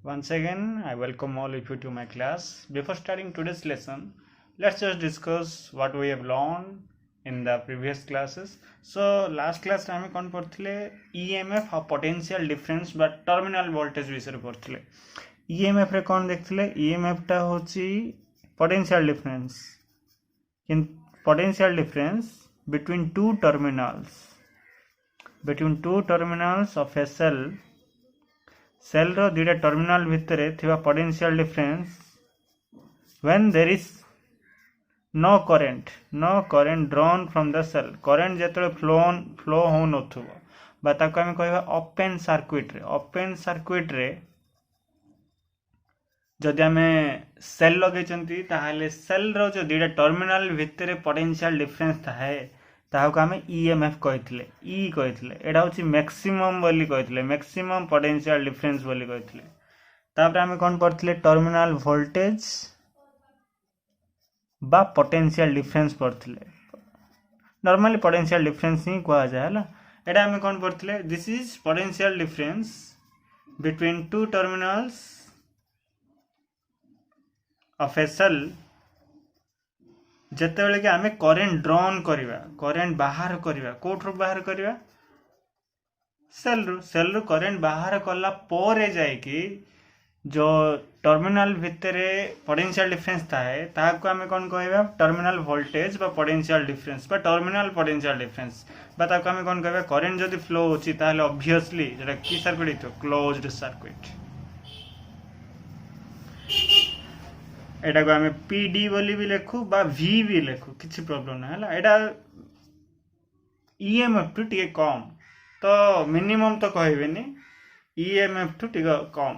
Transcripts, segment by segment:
Once again, I welcome all of you to my class. Before starting today's lesson, let's just discuss what we have learned in the previous classes. So, last class ଆମେ କ'ଣ ପଢ଼ିଥିଲେ EMF ଆଉ potential difference ବା terminal voltage ବିଷୟରେ ପଢ଼ିଥିଲେ। EMF ରେ କ'ଣ ଦେଖିଥିଲେ EMF ଟା ହେଉଛି potential difference between two terminals of a cell रो दुईटा टर्मिनाल भितर थिबा potential difference when there is no current drawn from the cell current जेतले फ्लो हो नथुबो बा ताको हम कहबा ओपन सर्किट रे जदि आमे सेल लगेचंती ताहाले सेल रो जो दुईटा टर्मिनाल भितर पोटेंशियल डिफरेंस थाए ताहाको आमे EMF कहिथिले कहिथिले एडा होची मैक्सिमम बोली कहिथिले मैक्सिमम पोटेंशियल डिफरेंस बोली कहिथिले तापर आमे कोन पढ़थिले टर्मिनल वोल्टेज बा पोटेंशियल डिफरेंस पढ़थिले नॉर्मली पोटेंशियल डिफरेंस ही कहा जाय हला एडा आमे कोन पढ़थिले this is potential difference between two terminals of a cell जेतेबेले कि आमे करंट ड्रॉन करिवा करंट बाहर करिवा कोठरो बाहर करिवा सेल रो करंट बाहर कला पोरे जाय कि जो टर्मिनल भितरे पोटेंशियल डिफरेंस थाए ताको आमे कोन कहबा टर्मिनल वोल्टेज बा पोटेंशियल डिफरेंस बा टर्मिनल पोटेंशियल डिफरेंस बा ताको आमे कोन कहबा करंट जदी फ्लो होची ताले ऑब्वियसली जेटा की सर्किट हितो क्लोज्ड सर्किट एटा को आमे PD बोली भी लिखु बा V भी लिखु किछि प्रॉब्लम ना हला एटा EMF टू टिके कम तो मिनिमम तो कहबेनी EMF टू टिके कम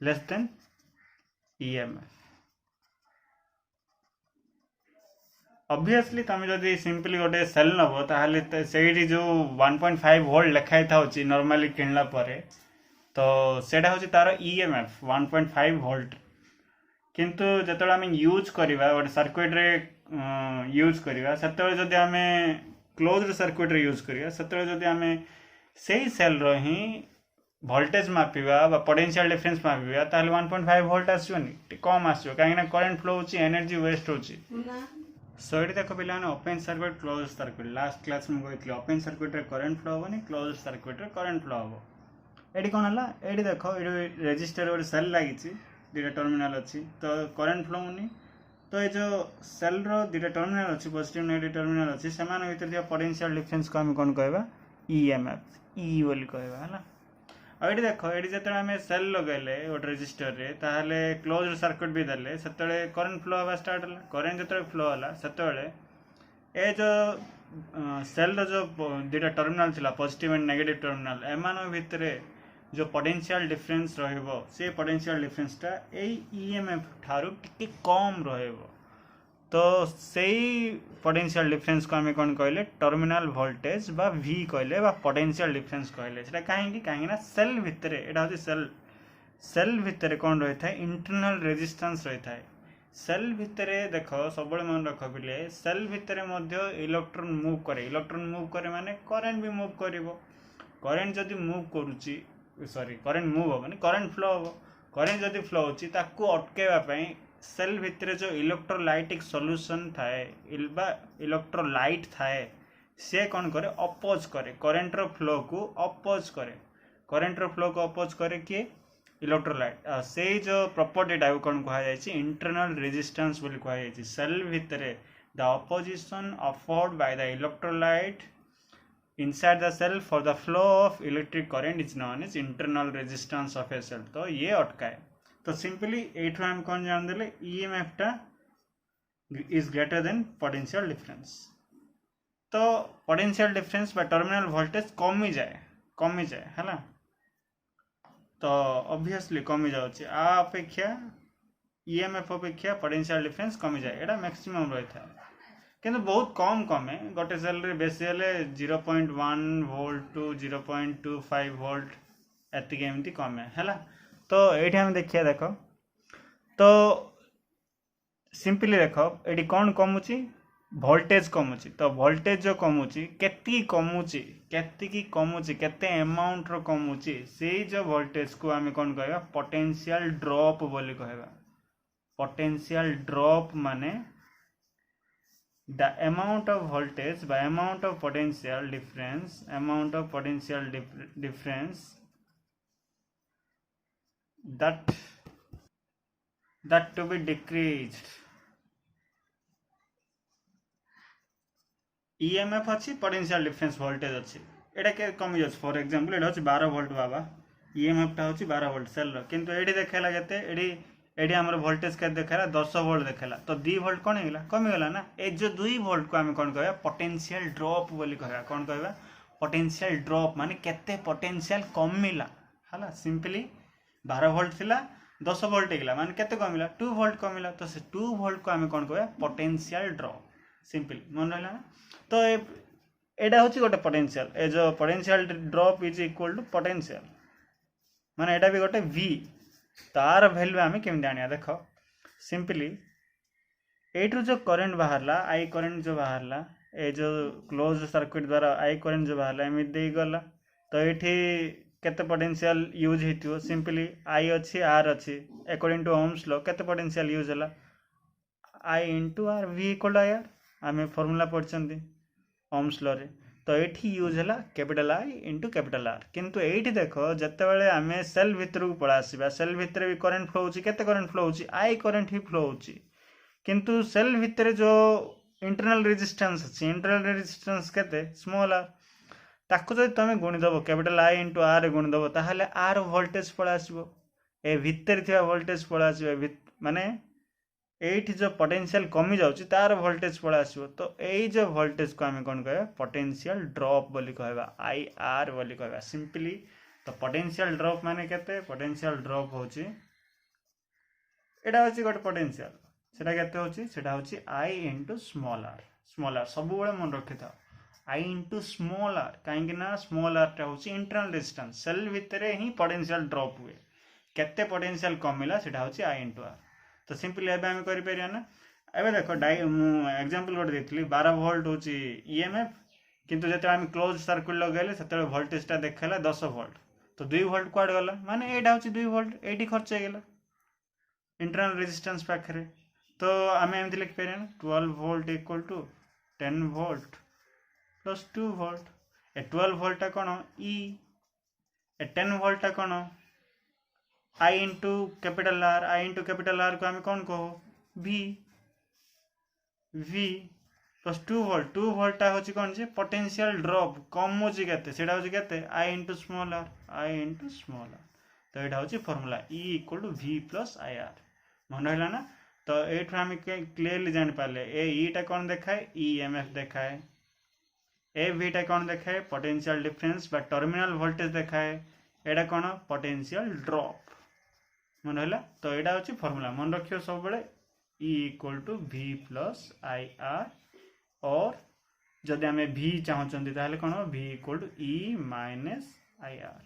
लेस देन EMF ऑब्वियसली तमे जदी सिंपली गोटे सेल नबो ताहाले सेही जो 1.5 वोल्ट लिखाई थाउची नॉर्मली किनला परे तो सेटा होची तार EMF 1.5 वोल्ट किंतु जतले आमे यूज करिवा गोटे सर्किट रे यूज करिवा सेतले जदी आमे क्लोज्ड सर्किट रे यूज करिवा सेतले जदी आमे सेही सेल रो ही वोल्टेज मापिवा बा पोटेंशियल डिफरेंस मापिवा ताले 1.5 वोल्ट आसीबनी कम आसीबो काहे ना करंट फ्लो होची एनर्जी वेस्ट होची सो एटी देखो पिला ने open circuit closed circuit last class में कहइतले ओपन सर्किट रे करंट फ्लो होबनी क्लोज्ड सर्किट रे करंट फ्लो होबो एटी कोन हला एटी देखो एटी रेजिस्टर और सेल लागिची दुईटा टर्मिनाल अच्छी तो करंट फ्लो होनी तो ये जो सेल रो दुईटा टर्मिनाल अच्छी पॉजिटिव नेगेटिव टर्मिनाल अच्छी सेमान भितर दिया पोटेंशियल डिफरेंस को हम कोन कहबा EMF बोली कहबा हला आ एटी देखो एटी जतले हमें सेल लगेले ओट रेजिस्टर रे ताहाले क्लोज्ड सर्किट भी देले सेतले करंट फ्लो होबा स्टार्ट हला करंट जतले फ्लो हला सेतले ए जो सेल रो जो दुईटा टर्मिनाल थिला पॉजिटिव एंड नेगेटिव टर्मिनाल एमान भितर जो पोटेंशियल डिफरेंस रहइबो से पोटेंशियल डिफरेंस टा EMF ठारू टिके कम रहइबो तो सेही पोटेंशियल डिफरेंस को हमें कोन कहले टर्मिनल वोल्टेज बा V कहले बा पोटेंशियल डिफरेंस कहले सेटा काहे ना सेल भितरे एटा होची सेल भितरे कोन रहि थाए इंटरनल रेजिस्टेंस रहि थाए सेल भितरे देखो सबले मन रख बिले सेल भितरे मध्य इलेक्ट्रॉन मूव करे माने करंट भी मूव करिवो करंट जदी मूव करूची करंट मूव होबनी करंट फ्लो होबो करंट जदी फ्लो होची ताकू अटकेबा पई सेल भितरे जो इलेक्ट्रोलाइटिक सॉल्यूशन थाए इलेक्ट्रोलाइट थाए से कोन करे अपोज करे करंट रो फ्लो को अपोज करे कि इलेक्ट्रोलाइट से जो प्रॉपर्टी टाइप कोन कहा जायछि इंटरनल रेजिस्टेंस बोली कहा जायछि सेल भितरे the opposition afford by the electrolyte inside the cell for the flow of electric current is known as internal resistance of a cell तो ये अटकाए तो सिंपली एठो हम कोन जान देले EMF टा is greater than potential difference तो potential difference बा terminal voltage कमी जाए हला तो ऑब्वियसली कमी जाउची आ अपेक्षा EMF अपेक्षा पोटेंशियल डिफरेंस कमी जाए एटा मैक्सिमम रही था किंतु बहुत कम है गोटे सेल रे बेसी हेले 0.1 वोल्ट टू 0.25 वोल्ट एतिक एमती कम है तो ये हम देखिए देखो तो सिंपली देखो ये कौन कमुची वोल्टेज कमुची तो वोल्टेज जो कमुची केती कमुची केते अमाउंट रो कमुची से जो वोल्टेज को आमे कोन कहबा पोटेंशियल ड्रॉप बोली कहबा पोटेंशियल ड्रॉप माने the amount of voltage by amount of potential difference that to be decreased EMF अच्छी पोटेंशियल डिफरेंस वोल्टेज अच्छी एटा के कमी जाछ फॉर एग्जांपल एटा होची 12 वोल्ट बाबा EMF टा होची 12 वोल्ट सेल रो किंतु एडी देखेला केते एडी हमर वोल्टेज के देखेला 10 वोल्ट देखेला तो 2 वोल्ट कोन हेला कमी गेला ना ए जो 2 वोल्ट को हम कोन कहबा पोटेंशियल ड्रॉप बोली कहबा कोन कहबा पोटेंशियल ड्रॉप माने केते पोटेंशियल कमिला हला सिंपली 12 वोल्ट थिला 10 वोल्ट हेला माने केते कमिला 2 वोल्ट कमिला तो से 2 वोल्ट को हम कोन कहबा पोटेंशियल ड्रॉप सिंपली मन रहला ना तो एटा होची गोटे पोटेंशियल ए जो potential drop is equal to potential माने एटा भी गोटे v तार वैल्यू आम केमी जाना देख सिंपली एठू जो करंट बाहरला आई करंट जो बाहरला ए जो क्लोज सर्किट द्वारा आई करंट जो बाहरला एमि दे गला तो एठी केते पोटेंशियल यूज हेतियो सिंपली आई अच्छी आर अच्छी अकॉर्डिंग टू ओम्स लॉ केते पोटेंशियल यूज होला I into R v equal I R आम फॉर्मूला पढ़छंती ओम्स लॉ रे तो ये यूज है capital I into capital R किंतु ये देख जिते बड़े आम सेल भितर को पड़ा आसवा सेल भितर भी करंट फ्लो होची केते करंट फ्लो होची आई करंट ही फ्लो होची किंतु सेल भितर जो इंटरनल रेजिस्टेंस अच्छी इंटरनल रेजिस्टेंस केते स्मॉल आर ताको जब तुम गुणीदेव कैपिटल आई इंटू आर गुणीदेव ताहले आर वोल्टेज पड़ा आसबो ए भितर थिया वोल्टेज पड़ा आसबो माने एठी जो पोटेंशियल कमी जाउची तार वोल्टेज पड़ा आसबो तो एई जो वोल्टेज को हमें कोन कहबा पोटेंशियल ड्रॉप बोली कहबा आई आर बोली कहबा सिंपली तो पोटेंशियल ड्रॉप माने केते पोटेंशियल ड्रॉप होची एटा होची गोटे पोटेंशियल सेटा केते होची सेटा होची आई इंटू स्मॉल आर सब बेले मन रखि था आई इंटू स्मॉल आर कहीं ना स्मॉल आर टा होची इंटरनल रेजिस्टेंस सेल भितर ही पोटेंशियल ड्रॉप हुए केते पोटेंशियल कमिला सेटा होची आई इंटू आर तो सिंपली एबे हम करि परिया ना एबे देखो एग्जांपल गोटे देथली 12 वोल्ट होची EMF किंतु जते हम क्लोज सर्किट लगेले सेते वोल्टेज टा देखेला 10 वोल्ट तो 2 वोल्ट क्वाड गला माने एटा होची 2 वोल्ट एटी खर्च गेला इंटरनल रेजिस्टेंस पाखरे तो आमे एमति लिख परिया ना 12 volt equal to 10 volt plus 2 volt ए 12 वोल्ट टा कोन E ए 10 वोल्ट टा कोन आई इंटू कैपिटल आर को हमें कौन कहो v प्लस 2 वोल्ट टा होची कौन जे पोटेंशियल ड्रॉप कम होची केते सेटा होची केते आई इंटू स्मॉल आर तो एटा होची formula E equal to v plus I R मन रहला ना तो एठु हम क्लियरली जान पाले ए E टा कौन देखाए EMF देखाए ए v टा कौन देखाए पोटेंशियल डिफरेंस बा टर्मिनल वोल्टेज देखाए एटा कौन पोटेंशियल ड्रॉप मन है तो यहाँ हूँ फर्मूला मन रखियो सब बेले E equal to v plus I R और जदि आम v चाहते ताहले कौन v equal to E minus I R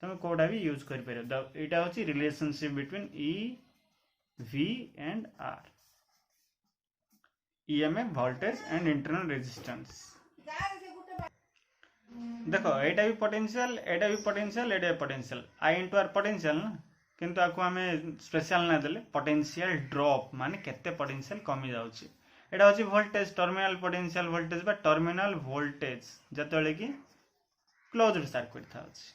तुम कौटा भी यूज कर यहाँ हूँ relationship between E v and R EMF voltage and internal resistance देखो यहाँ भी पोटेंशियल आई इंटू आर पोटेंशियल ना किंतु आपको आम स्पेशल ना देले पोटेंशियल ड्रॉप माने केते पोटेंशियल कमी जाउची एटा होची वोल्टेज टर्मिनल पोटेंशियल वोल्टेज बा टर्मिनल वोल्टेज जतले कि क्लोज्ड सर्किट थाउची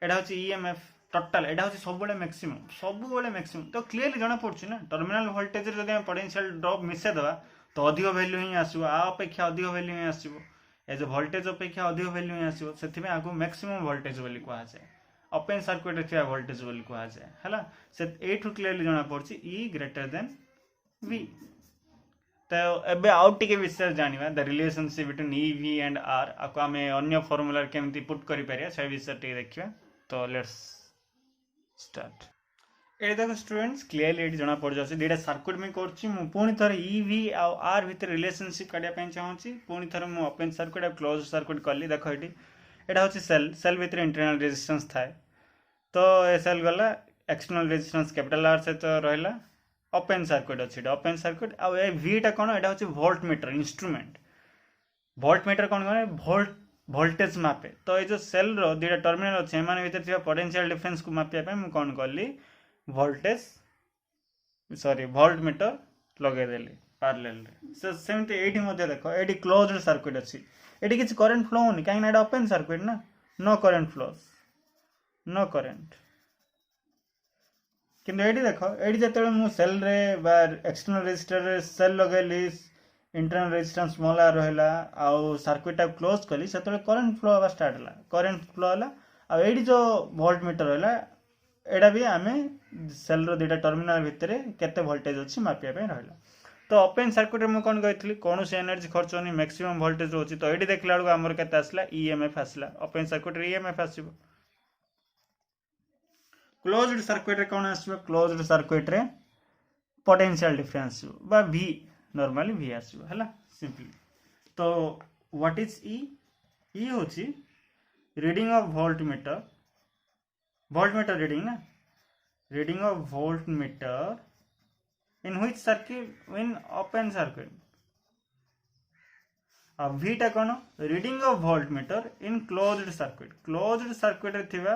एटा होची EMF टोटल एटा होची सब बेले मैक्सिमम तो क्लियरली जाना पड़छ ना टर्मिनल वोल्टेज रे जदि हम पोटेंशियल ड्रॉप मिसे दवा तो अधिक वैल्यू ही आसीबो आ अपेक्षा अधिक वैल्यू ही आसीबो ए जो वोल्टेज अपेक्षा अधिक वैल्यू ही आसीबो सेथि में आगु मैक्सिमम वोल्टेज बोली कहा जाय ओपन सर्किट रे थिया वोल्टेज बोली कहा जाय हला से एठु क्लियरली जाना पड़छ E ग्रेटर देन V तो एबे आउट टिके विषय जानिबा the relationship between E V and R आको हमें अन्य फार्मूला केमती पुट करि परिया से विषय टे देखिबा तो लेट्स स्टार्ट ए देखो स्टूडेंट्स क्लियरली एटी जना पड़ जाउछि डेटा सर्किट में करछि मु पुनी थर E V आ R भितर रिलेशनशिप काढिया पय चाहूछि पुनी थर मु ओपन सर्किट आ क्लोज सर्किट करली देखो एटी एटा होछि सेल भितर इंटरनल रेजिस्टेंस थाए तो ए सेल गला एक्सटर्नल रेजिस्टेंस कैपिटल R से तो रहला ओपन सर्किट अच्छी ओपन सर्किट आ भिटा कौन एटा हूँ volt meter instrument volt meter कौन कौन वोल्टेज मापे तो ये जो सेल रो दुटा टर्मिनाल अच्छे एम भितर पोटेंशियल डिफरेंस को मापिया मुझे कौन कली वोल्टेज सॉरी वोल्ट मीटर लगेदेली पैरेलल रे सेमती ये देख ये क्लोज्ड सर्किट अच्छी ये किसी करेन्ट फ्लो होनी कहीं ओपन सर्किट ना no current flows no current किंतु ये देख ये जो मुझे सेल रे एक्सटर्नल रेजिस्टर रे सेल लगेली इंटरनल रेजिस्टेंस स्मॉल आर रहा आउ सर्किट टाइप क्लोज कली से करेन्ट फ्लो हवा स्टार्ट है करेन्ट फ्लो है आई जो वोल्ट मीटर रहा एटा भी आम सेल रो दुटा टर्मिनाल भितर केते वोल्टेज अच्छी मापिया रहा तो ओपन सर्किट मुझे कौन कही कौन से एनर्जी खर्च होनी मैक्सिमम वोल्टेज रोचे तो ये देखला बेलू आमर केते आसला ईएमएफ आसला ओपन सर्किट ईएमएफ आसीबो क्लोज्ड सर्किट रे कौन आसीबो क्लोज्ड सर्किट रे पोटेंशियल डिफरेंस बा V नॉर्मली V आसीबो हला सिंपली तो व्हाट इज ई होची reading of voltmeter reading ना reading of voltmeter in which circuit in open circuit अब वीटा कौन reading of voltmeter in closed circuit रे थिबा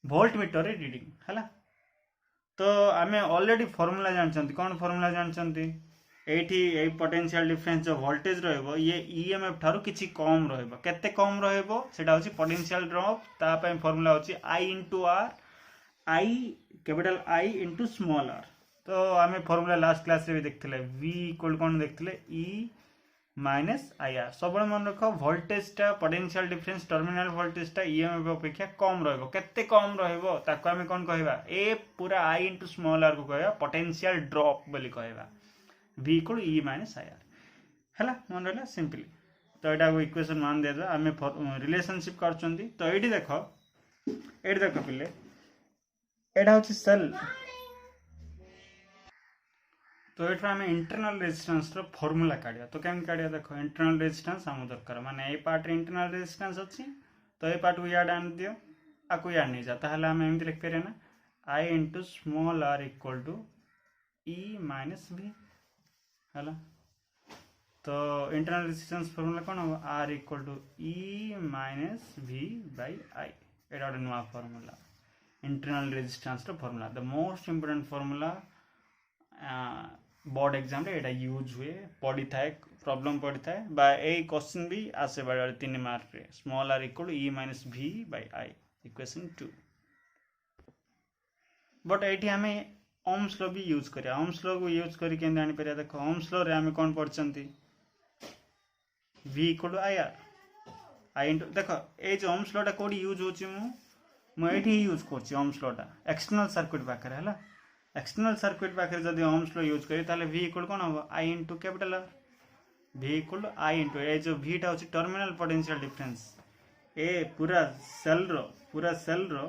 वोल्ट मीटर रीडिंग है तो आम ऑलरेडी फॉर्मूला जानते कौन फॉर्मूला जानते ये पोटेंशियल डिफरेंस जो वोल्टेज रहिबो ये ईएमएफ ठारू किछि कम रहिबो केते कम रहिबो सेटा होछि पोटेंशियल ड्रॉप ता पय फॉर्मूला होछि I into R I capital I into small R तो आम फॉर्मूला लास्ट क्लास रे भी देखथिले v इक्वल कौन देखथिले ई माइनस आई आर सब मन रख वोल्टेजटा पोटेंशियल डिफरेंस टर्मिनाल वोल्टेजटा ईएमएफ अपेक्षा कम रहिबो केते कम रहिबो ताको आमे कोन कहबा ए पूरा आई इंटू स्मॉल आर को कहबा पोटेंशियल ड्रॉप बोली कहबा v equal E minus I are हैला मन रहला सिंपली तो एटा को इक्वेशन मान दे दो आमे रिलेशनशिप करचंती तो एडी देखो पिले एटा होची सेल तो ये आम इंटरनल रेजिस्टेंस फॉर्मूला काढ़िया तो केम काढ़िया देखो इंटरनल रेजिस्टेंस आम दरकार माने ये पार्ट इंटरनल रेजिस्टेंस अच्छी तो ये पार्ट को याद आन दियो आपको याद नहीं जाता है आम एमती लिख पारे ना I into small R equal to E minus V है तो इंटरनल रेजिस्टेंस फॉर्मूला कौन हम R equal to E minus V by I एटा गोटे नुआ formula internal resistance formula the most important formula board exam रे यूज हुए पड़ी थाए प्रॉब्लम पड़ी थाए बा ए क्वेश्चन भी आसे बारे 3 मार्क रे small R equal E minus V by I equation 2 but एठी हमें ओम्स लॉ भी यूज करिया ओम्स लॉ को यूज करी के जानि परिया देखो ओम्स लॉ रे हमें कोन पढ़चंती v equal I R I into देखो ए जो ओम्स लॉ टा कोडी यूज होची मु एठी यूज करची ओम्स लॉ टा एक्सटर्नल सर्किट पाखरे हला एक्सटर्नल सर्किट पाखे जब ओम्स लॉ यूज करी ताले v इक्वल कौन हम I into capital R v equal I into ए जो vटा होची टर्मिनल पोटेंशियल डिफरेंस ए पूरा सेल रो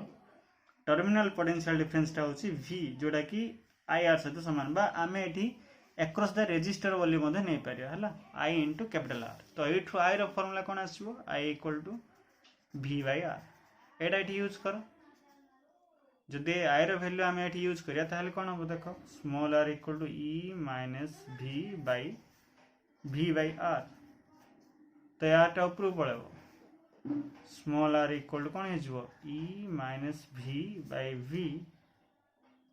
टर्मिनल पोटेंशियल डिफरेंस टा होची v जोटा कि आई आर सहित समान बा आमे एठी अक्रॉस द रेजिस्टर बोली मध्ये नै परिया हला आई इंटू कैपिटल आर तो एठु आई रो फार्मूला कोन आसीबो I equal to v by R एटा एठी यूज करो जदि आई रो वैल्यू आम ये यूज करिया ताहले कोन हम देखो small R equal to E minus V by R तो यारटा ऊपर पड़ेबो स्मॉल आर इक्वल टू कौन हो E minus V by v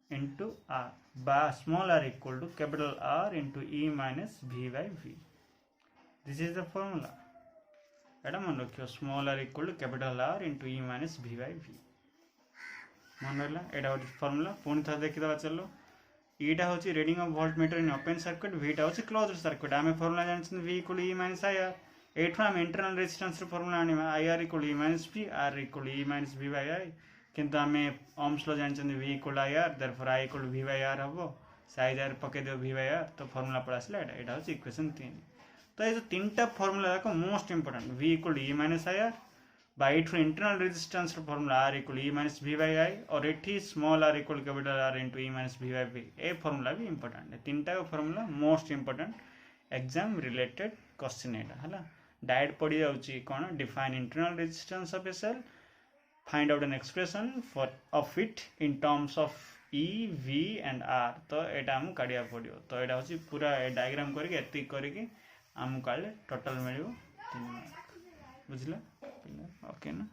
into R बा small R equal to capital R into E minus V by v this is the formula एटा मन रखियो small R equal to capital R into E minus V by v मन रहा एटा गोटे formula पुणी थे देखीदा चलो ईटा हूँ reading of voltmeter in open circuit वीटा हूँ क्लोज्ड सर्किट आम फॉर्मूला जानते v equal E minus I R एठू आम इंटरनल रेजिस्टेंस फॉर्मूला आनिबा I R equal E minus V R equal E minus V by I किंतु आम Ohm's law जानते v equal I R therefore I equal v by R हम साइज R पके दियो v बाय आर तो formula पड़ा आसला एटा हूँ इक्वेशन 3 तो ये जो 3टा फॉर्मूला जाक most important v equal E minus I R by two internal resistance formula R equal E minus V by I और एठी small R equal capital R into E minus V by V ए formula भी important है 3टा formula most important exam related question एटा हला direct पड़ी जाउची कोन define internal resistance of a cell find out an expression for of it in terms of E V and R तो यहाँ आमको काढ़ा पड़ो तो यहाँ हूँ पूरा डायग्राम करके करके आमको काले टोटल मिल 3 मार्क बुझला ओके ना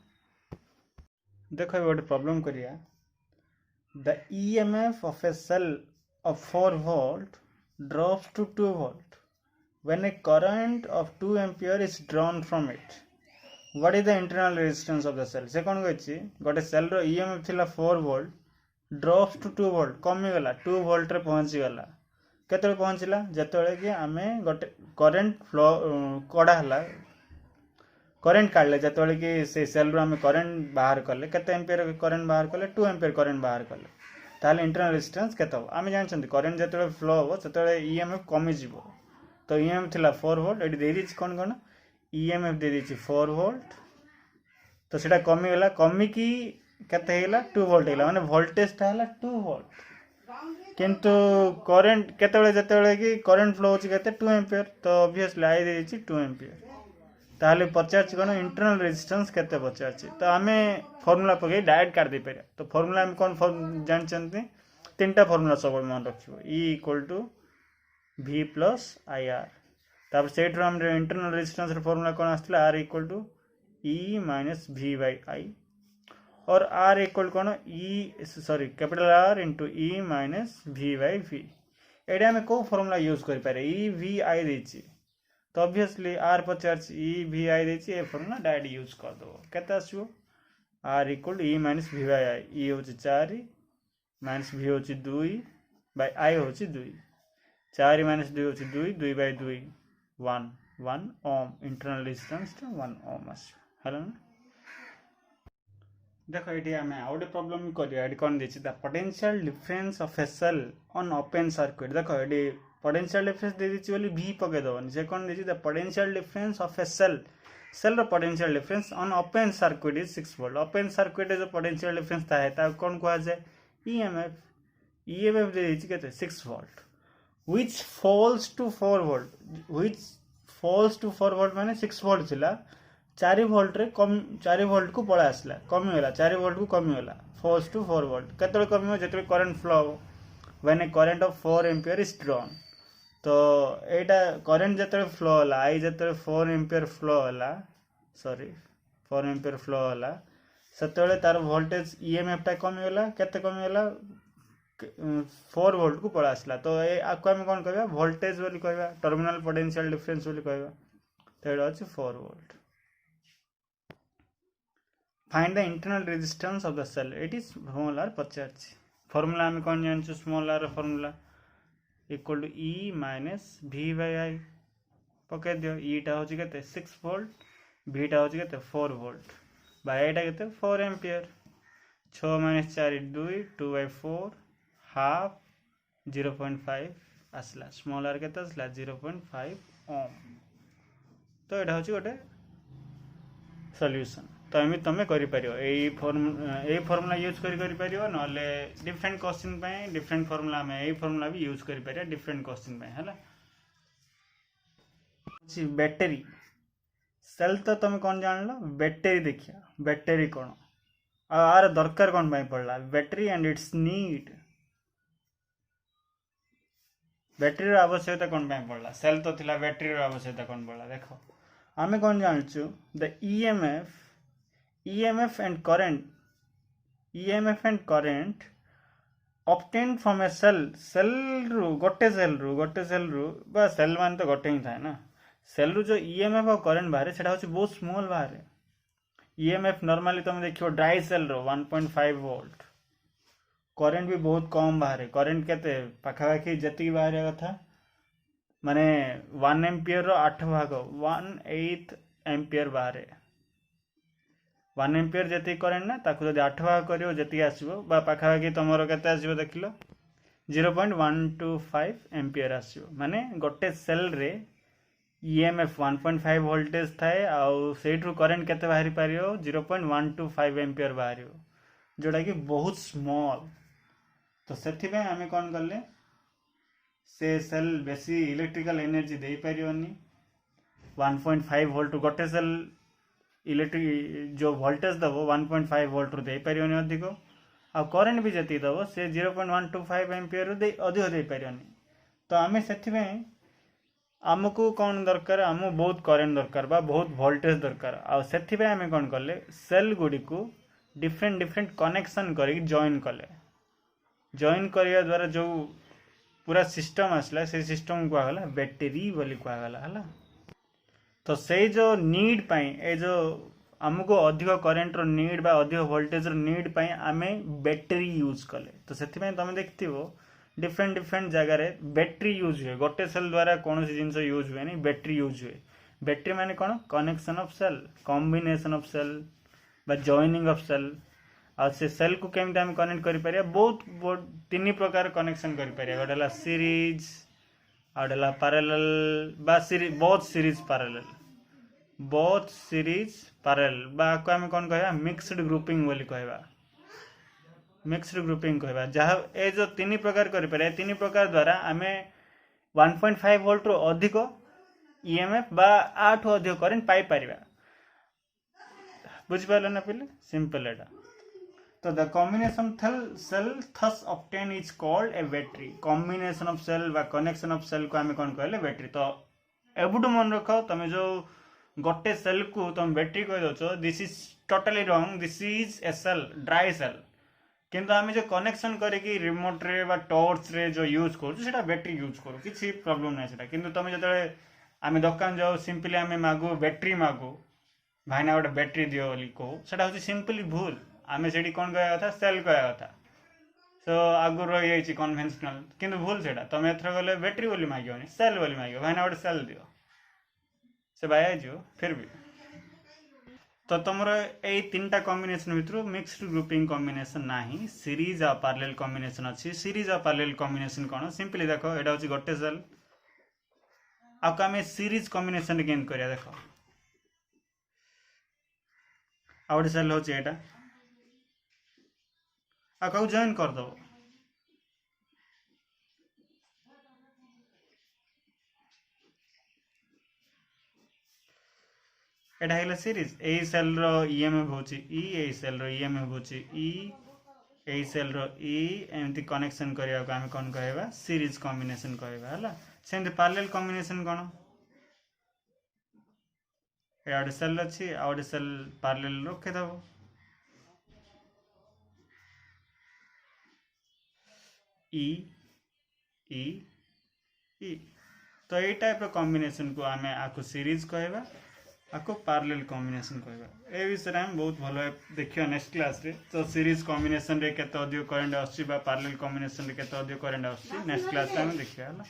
देखो गोटे प्रॉब्लम करिया the EMF of a cell of 4 volt drops to 2 volt when a current of 2 ampere is drawn from it what is the internal resistance of the cell से कौन कही गोटे cell row EMF थिला 4 volt drops to 2 volt कमी गला 2 volt रे पहुंची गला केतले पहुंचला जेतले कि आमे गोटे करंट फ्लो कड़ा हला करेन्ट काढ़ले जिते कि से सेल रू आम करेन्ट बाहर कले केते एम्पियर करेन्ट बाहर कले 2 एम्पियर करेन्ट बाहर कले ताहले इंटरनल रेजिस्टेंस केते हो आम जानछन करेन्ट जिते फ्लो हो सेते EMF कमी जीवो तो EMF थिला 4 वोल्ट एडी दे दिछि कोन कोन EMF दे दिछि 4 वोल्ट तो सेटा कमी गला कमी की केते हेला 2 वोल्ट हेला माने वोल्टेज ता हला 2 वोल्ट किंतु करेन्ट केते जेते कि करेन्ट फ्लो होछि केते 2 एम्पियर तो ऑब्वियसली आई दे दिछि 2 एम्पियर ताहले पचार कौन इंटरनल रेजिस्टेंस केते पचार तो आम फर्मूला पकई डायरेक्ट काट दे पारे तो फर्मूला आम कौन जानते 3टा फर्मूला सब मन रखियो E equal to V plus IR तापर से इंटरनल रेजिस्टेंस फर्मूला कौन आसला R equal to E minus V by I और R इक्वल कौन capital R into E minus V by V ये आम कौ फर्मूला यूज करें E V I देछि तो ऑब्वियसली R पचार E V I देछि ए फॉर्मूला डायरेक्ट यूज कर दो केते आसीबो R equal E minus V by I E होछि 4 माइनस V होछि 2 बाय I होछि 2 4 माइनस 2 होछि 2 2 बाय 2 1 ओम इंटरनल रेजिस्टेंस 1 ओम आसीबो हला देखो ये आम आउटे प्रॉब्लम करिया एडी कोन देछि the potential difference of a cell on open circuit देखो ये पोटेंशियल डिफरेंस दे दी बोली V पके दबनी से कौन the the potential difference of a cell रो potential difference on open circuit is 6 volt open circuit जो पोटेंशियल डिफरेंस था है ता कौन कहा जाए EMF दे दी केते 6 volt which falls to 4 volt माने 6 वोल्ट थिला 4 वोल्ट रे कम 4 वोल्ट को पळा आसला कमी होला 4 वोल्ट को कमी होला फॉल्स टू 4 वोल्ट केतले कमी हो जेतले current flow when a current of 4 ampere is drawn तो यहाँ करेन्ट जिते फ्लो है आई जिते 4 एम्पियर फ्लो है 4 एम्पियर फ्लो है से तार वोल्टेज EMF टा कमीगला केते कमीगला 4 वोल्ट को पड़ा आसला तो आपको आम कौन कह वोल्टेज बोली कह टर्मिनल पोटेंशियल डिफरेंस बोली कह तो यहाँ अच्छे 4 volt find the internal resistance of the cell it is formula पचार फॉर्मूला आम कौन जानछु small r formula equal to E minus V by I पके दियो E टा होची केते 6 वोल्ट V टा होची केते 4 वोल्ट बाय I टा केते 4 एम्पियर 6 माइनस 4 2 2 बाय 4 हाफ 0.5 आसला स्मॉल r केते आसला 0.5 ओम तो एटा होची गोटे सॉल्यूशन तो एमि तमे करि परियो एई फॉर्मूला यूज करि परियो नले डिफरेंट क्वेश्चन पे डिफरेंट फॉर्मूला में एई फॉर्मूला भी यूज करि परियो डिफरेंट क्वेश्चन पे हला जी बैटरी सेल तो तमे कोन जानलो बैटरी देखिया बैटरी कोन आर दरकार कोन भाई पड़ला battery and it's need battery रो आवश्यकता कोन भाई पड़ला सेल तो थिला बैटरी रो आवश्यकता कोन पड़ला देखो आमे कोन जानछु the EMF and current obtained from a cell रू गोटे सेल रू बा सेल मान तो गोटे ही थाए ना सेल रू जो EMF और करंट बाहर सेटा होछि बहुत स्मॉल बाहर EMF नॉर्मली तुम देखियो dry cell row 1.5 volt current भी बहुत कम बाहर करंट केते पाखापाखि जति बाहर कथा माने 1 एम्पियर रो 8 भाग 1/8 एम्पियर बाहर 1 एम्पियर जति करेंट ना ताकू जदि 8 भाग करियो जति आसीबो बा पाखापाखि तमरो केते आसीबो देखिलो 0.125 एम्पियर आसीबो माने गोटे सेल रे EMF 1.5 वोल्टेज थाए आउ सेठू करंट केते बाहरी पारियो 0.125 एम्पियर बाहरियो जोटा कि बहुत स्मॉल तो सेथि पे हमें कोन करले से सेल बेसी इलेक्ट्रिकल एनर्जी दे पारियोनी 1.5 वोल्ट गोटे सेल इलेक्ट्रिक जो वोल्टेज दबो 1.5 वोल्ट रू दे पारियोनी अधिक आ करेन्ट भी जी दब से 0.125 एम्पियर अधिक दे पारनी तो आम से आमको कौन दरकार आमको बहुत करेन्ट दरकार बा बहुत वोल्टेज दरकार आम कौन कले सेल गुड़ी को डिफरेंट डिफरेंट कनेक्शन कर जॉइन कले जॉइन करने द्वारा जो पूरा सिस्टम आसला से सिस्टम कहला बैटेरी बोली कहला है तो से जो नीड पाई ए जो आमको अधिक करेन्ट रो नीड बा अधिक वोल्टेज रो नीड पाई आमे बैटेरी यूज कले तो से तुम देखो डिफरेंट डिफरेंट जगार बैटेरी यूज हुए गोटे सेल द्वारा कौन जिन यूज हुए नहीं बैटेरी यूज हुए बैटेरी माने कौन connection of cell combination of cell बा जॉइनिंग ऑफ सेल आ से सेल को केमती आम कनेक्ट कर पारिया बहुत तीन प्रकार कनेक्शन कर पारिया गोटे सीरीज आउटे पैरेलल बा सीरीज बहुत सीरीज पैरेलल बा को आम कौन कह मिक्सड ग्रुपिंग बोली कहवा मिक्सड ग्रुपिंग कहवा जहाँ ए जो तीन प्रकार कर पारे तीन प्रकार द्वारा आम 1.5 वोल्ट रो अधिक ईएमएफ बा आठ अधिक करेन्ट पाई परिबा बुझिपारल ना पिले सिंपल एटा तो the combination cell thus obtain is called a battery combination of cell बा कनेक्शन ऑफ सेल को आम कौन कहले बैटरी तो एबुटू मन रख तुम जो गोटे सेल को तुम बैटरी कह दो this is totally wrong this is a cell dry cell किंतु आम जो कनेक्शन करके रिमोट रे बा टॉर्च रे जो यूज करा बैटरी यूज करूँ किसी प्रॉब्लम ना से किंतु तुम जो आम दुकान जाओ सिंपली आम मागु बैटरी मागु भाईना गोटे बैटरी दियो बोली कहू से हूँ सिंपली भूल आम से कौन कह कथा सेल कह कथा सो आगु रही जाइए कन्वेन्शनल किंतु भूल से तुम एथर गले बैटरी बोली मागोनी सेल बोली माग भाईना गोटे सेल दियो से बाय जो फिर भी तो तुम यही तीन टा कॉम्बिनेशन भितर मिक्सड ग्रुपिंग कॉम्बिनेशन ना सीरीज आ पैरेलल कॉम्बिनेशन अच्छी सीरीज आ पैरेलल कॉम्बिनेशन कौन सिंपली देख एटा हूँ गोटे सेल आम सीरीज कॉम्बिनेशन केम करिया देख आ गोटे सेल हूँ एटा आ जॉइन करदब एटा है सीरीज ए सेल रो ईएमएफ होची ई ए सेल रो ईएमएफ होची ई ए सेल रो ई एमती कनेक्शन करिया को हम कोन कहबा सीरीज कॉम्बिनेशन कहबा हला सेमती पैरेलल कॉम्बिनेशन कोन ए सेल अछि आ सेल पैरेलल रखे दबो ई ई ई तो ये टाइप रो कॉम्बिनेशन को आमे आको सीरीज कहबा आपको पैरेलल कॉम्बिनेशन कहबा ए विषय हम बहुत भलो देखियो नेक्स्ट क्लास रे तो सीरीज कॉम्बिनेशन रे केते अधिक करंट आछि बा पैरेलल कॉम्बिनेशन रे केते अधिक करंट आछि नेक्स्ट क्लास रे हम देखिया हला।